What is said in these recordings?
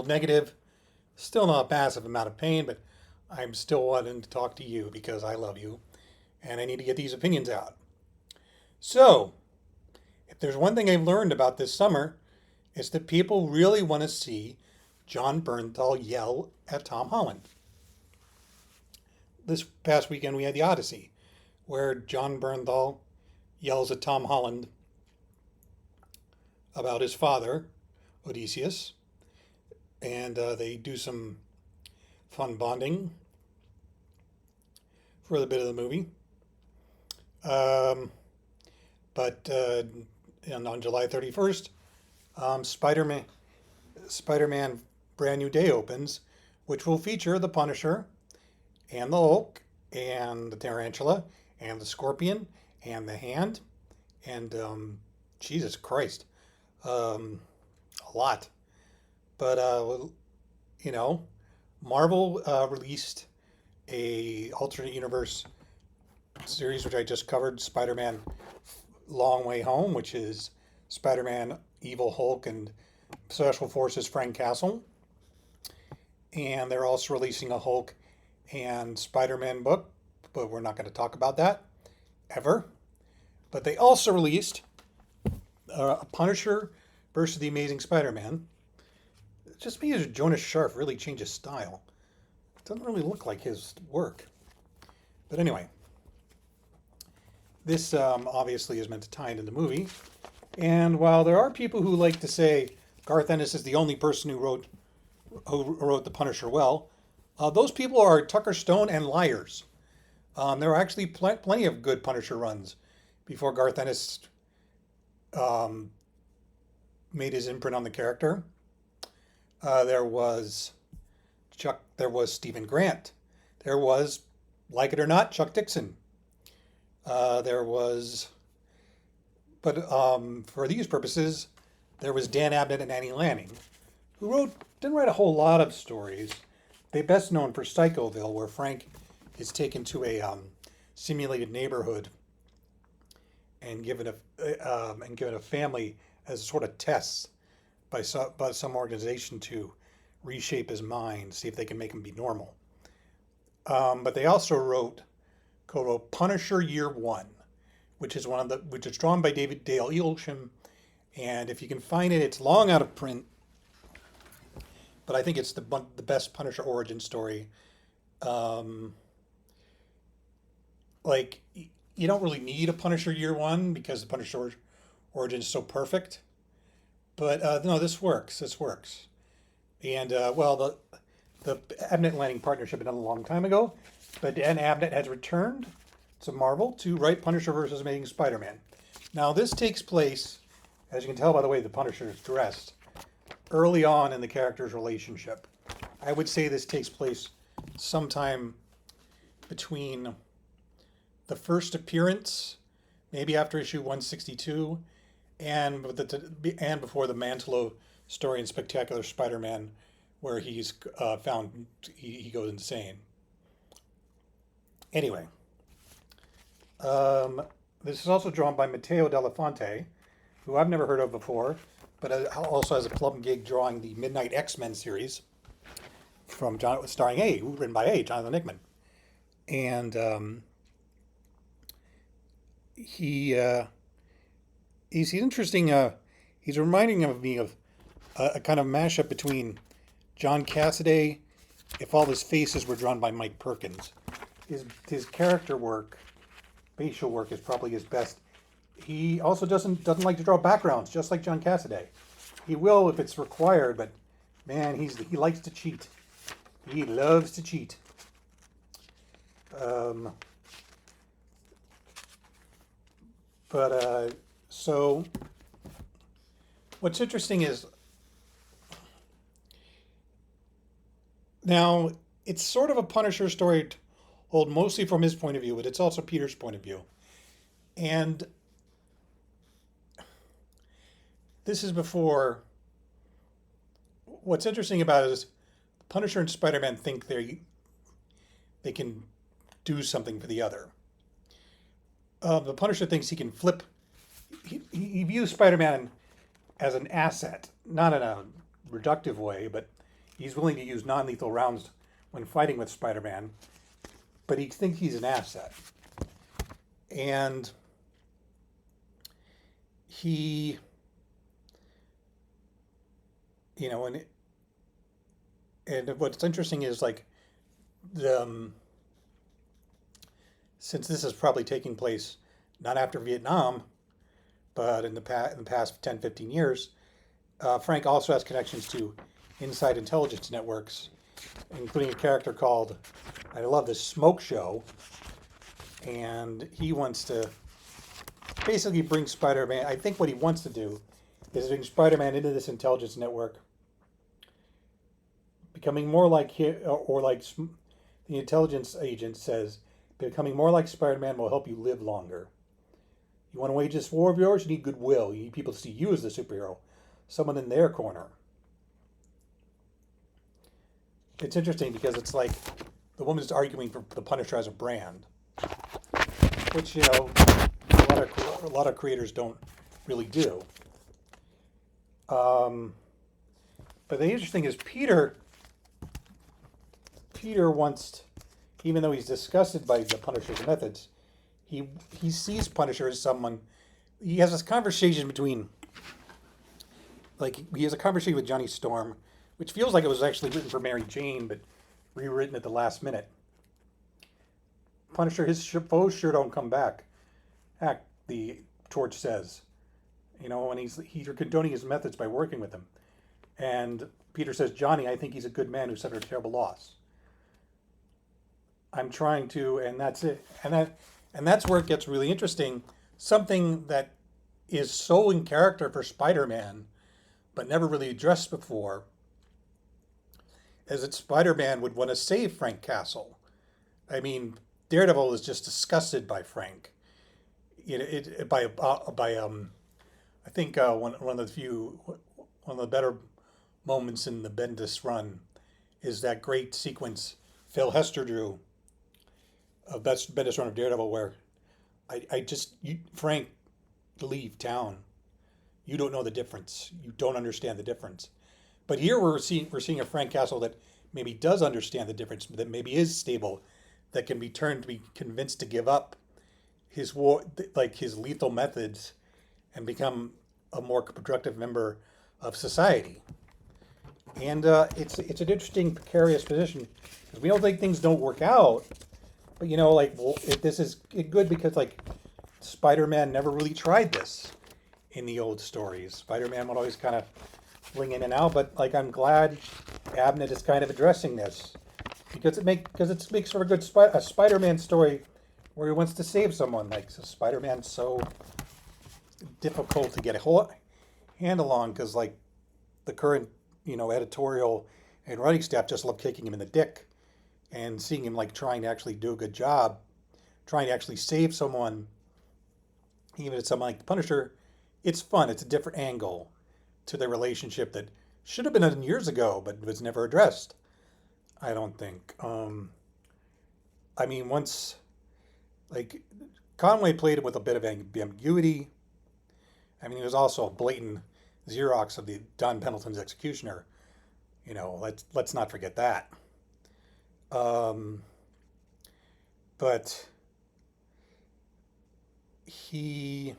old negative. Still not a massive amount of pain, but I'm still wanting to talk to you because I love you and I need to get these opinions out. So, if there's one thing I've learned about this summer, it's that people really want to see John Bernthal yell at Tom Holland. This past weekend we had the Odyssey, where John Bernthal yells at Tom Holland about his father, Odysseus, and they do some fun bonding for the bit of the movie. And on July 31st, Spider-Man Brand New Day opens, which will feature the Punisher and the Hulk and the Tarantula and the Scorpion and the Hand and Jesus Christ, a lot. But Marvel released a alternate universe series which I just covered, Spider-Man Long Way Home, which is Spider-Man, Evil Hulk, and Special Forces Frank Castle. And they're also releasing a Hulk and Spider-Man book, but we're not going to talk about that ever. But they also released a Punisher versus the Amazing Spider-Man. It's just because Jonas Sharf really changed his style. It doesn't really look like his work. But anyway, this obviously is meant to tie into the movie. And while there are people who like to say Garth Ennis is the only person who wrote The Punisher well, those people are Tucker Stone and liars. There are actually plenty of good Punisher runs before Garth Ennis made his imprint on the character. There was Stephen Grant. There was, like it or not, Chuck Dixon. For these purposes, there was Dan Abnett and Annie Lanning, who didn't write a whole lot of stories. They best known for Psychoville, where Frank is taken to a simulated neighborhood and given a family as a sort of test by some organization to reshape his mind, see if they can make him be normal. But they also co-wrote Punisher Year One, which is drawn by David Dale Eaglesham, and if you can find it, it's long out of print. But I think it's the best Punisher origin story. You don't really need a Punisher Year One because the Punisher origin is so perfect. But no, this works. This works. And the Abnett Lanning partnership had done a long time ago, but Dan Abnett has returned to Marvel to write Punisher versus Amazing Spider-Man. Now this takes place, as you can tell by the way the Punisher is dressed, early on in the character's relationship. I would say this takes place sometime between the first appearance, maybe after issue 162, and before the Mantlo story in Spectacular Spider-Man, where he's found he goes insane. Anyway, this is also drawn by Matteo Della Fonte, who I've never heard of before, but also has a plum gig drawing the Midnight X-Men series written by Jonathan Hickman. And he's interesting. He's reminding me of a kind of mashup between John Cassaday, if all his faces were drawn by Mike Perkins. His character work, facial work, is probably his best. He also doesn't like to draw backgrounds, just like John Cassaday. He will if it's required, but man, he likes to cheat. He loves to cheat. So what's interesting is now it's sort of a Punisher story told mostly from his point of view, but it's also Peter's point of view. And this is before. What's interesting about it is Punisher and Spider-Man think they can do something for the other. The Punisher thinks he can flip. He views Spider-Man as an asset, not in a reductive way, but He's willing to use non-lethal rounds when fighting with Spider-Man, but he thinks he's an asset. And he, and what's interesting is like the since this is probably taking place not after Vietnam, but in the past 10, 15 years, Frank also has connections to inside intelligence networks, including a character called, I love this, Smoke Show. And he wants to basically bring Spider-Man, I think what he wants to do is bring Spider-Man into this intelligence network, becoming more like him, or like the intelligence agent says, becoming more like Spider-Man will help you live longer. You want to wage this war of yours? You need goodwill. You need people to see you as the superhero, someone in their corner. It's interesting because it's like the woman's arguing for the Punisher as a brand, which a lot of creators don't really do. But the interesting is Peter wants, even though he's disgusted by the Punisher's methods, he sees Punisher as someone. He has this conversation he has a conversation with Johnny Storm, which feels like it was actually written for Mary Jane, but rewritten at the last minute. Punisher, his foes sure don't come back. Heck, the Torch says, and he's condoning his methods by working with him. And Peter says, Johnny, I think he's a good man who suffered a terrible loss. I'm trying to, and that's it. And that's where it gets really interesting. Something that is so in character for Spider-Man, but never really addressed before, is that Spider-Man would want to save Frank Castle. I mean, Daredevil is just disgusted by Frank. I think one of the better moments in the Bendis run is that great sequence Phil Hester drew of Bendis run of Daredevil, where Frank, leave town. You don't know the difference. You don't understand the difference. But here we're seeing a Frank Castle that maybe does understand the difference, that maybe is stable, that can be turned to be convinced to give up his his lethal methods and become a more productive member of society. And it's an interesting precarious position because we don't think things don't work out, but this is good because Spider-Man never really tried this in the old stories. Spider-Man would always kind of fling in and out, but I'm glad Abnett is kind of addressing this because it makes for a good Spider-Man story where he wants to save someone. Spider-Man's so difficult to get a handle on because the current editorial and writing staff just love kicking him in the dick and seeing him trying to actually do a good job, trying to actually save someone, even if it's someone like the Punisher. It's fun. It's a different angle to their relationship that should have been done years ago, but was never addressed, I don't think. Once, Conway played it with a bit of ambiguity. He was also a blatant Xerox of the Don Pendleton's Executioner. Let's not forget that. But he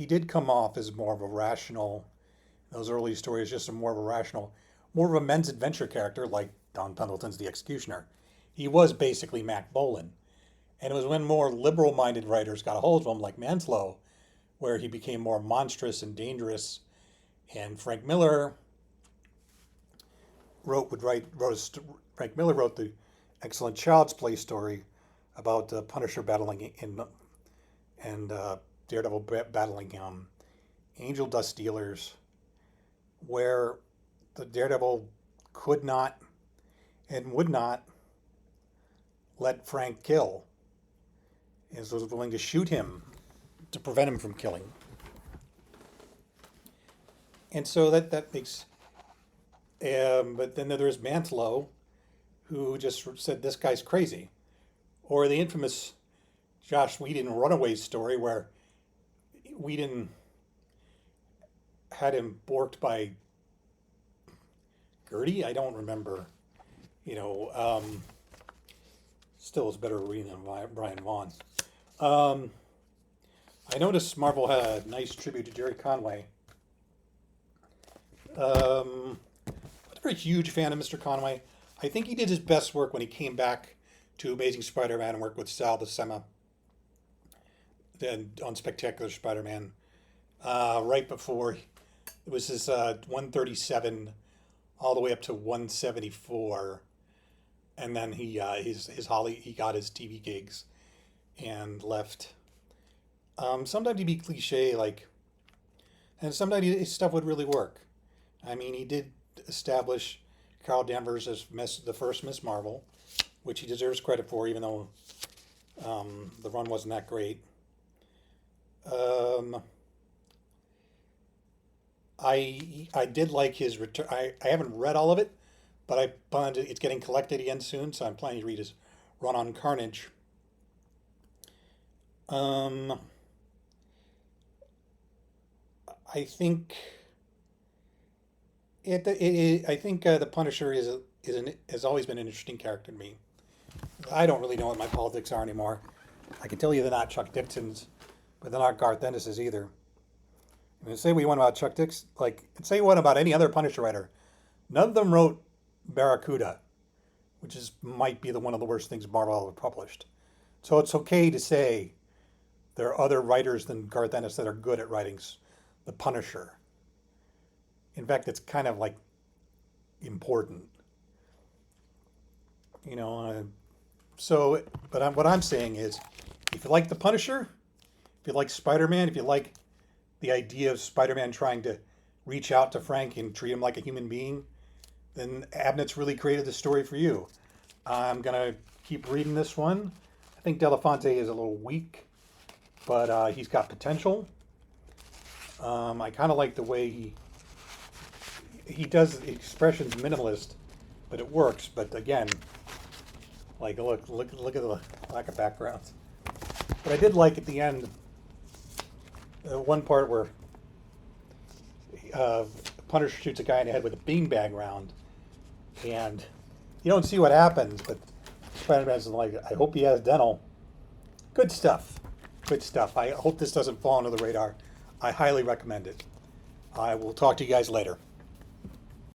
did come off as more of a rational, those early stories, just more of a men's adventure character like Don Pendleton's The Executioner. He was basically Mac Bolan. And it was when more liberal-minded writers got a hold of him, like Manslow, where he became more monstrous and dangerous. And Frank Miller wrote the excellent Child's Play story about Punisher battling and Daredevil battling angel dust dealers, where the Daredevil could not and would not let Frank kill, and was willing to shoot him to prevent him from killing. And so that makes, but then there's Mantlo, who just said, this guy's crazy. Or the infamous Joss Whedon Runaways story, where Whedon had him borked by Gertie? I don't remember. You know, still is better reading than Brian Vaughan. I noticed Marvel had a nice tribute to Jerry Conway. I'm not a huge fan of Mr. Conway. I think he did his best work when he came back to Amazing Spider-Man and worked with Sal Buscema then on Spectacular Spider-Man. Right before it was his 137 all the way up to 174, and then he got his TV gigs and left. Sometimes he'd be cliche, like, and sometimes his stuff would really work. I mean, he did establish Carol Danvers as the first Miss Marvel, which he deserves credit for, even though the run wasn't that great. I did like his return. I haven't read all of it, but I plan it's getting collected again soon, so I'm planning to read his run on Carnage. I think the Punisher has always been an interesting character to me. I don't really know what my politics are anymore. I can tell you they're not Chuck Dixon's, but they're not Garth Ennis's either. I mean, say what you want about Chuck Dixon, say what about any other Punisher writer. None of them wrote Barracuda, which might be one of the worst things Marvel ever published. So it's okay to say there are other writers than Garth Ennis that are good at writing the Punisher. In fact, it's kind of like important, you know. What I'm saying is, if you like the Punisher, if you like Spider-Man, if you like the idea of Spider-Man trying to reach out to Frank and treat him like a human being, then Abnett's really created the story for you. I'm gonna keep reading this one. I think Della Fonte is a little weak, but he's got potential. I kind of like the way he does the expressions minimalist, but it works. But again, look at the lack of backgrounds. But I did like at the end one part where Punisher shoots a guy in the head with a beanbag round, and you don't see what happens, but Spider-Man's like, I hope he has dental. Good stuff. Good stuff. I hope this doesn't fall under the radar. I highly recommend it. I will talk to you guys later.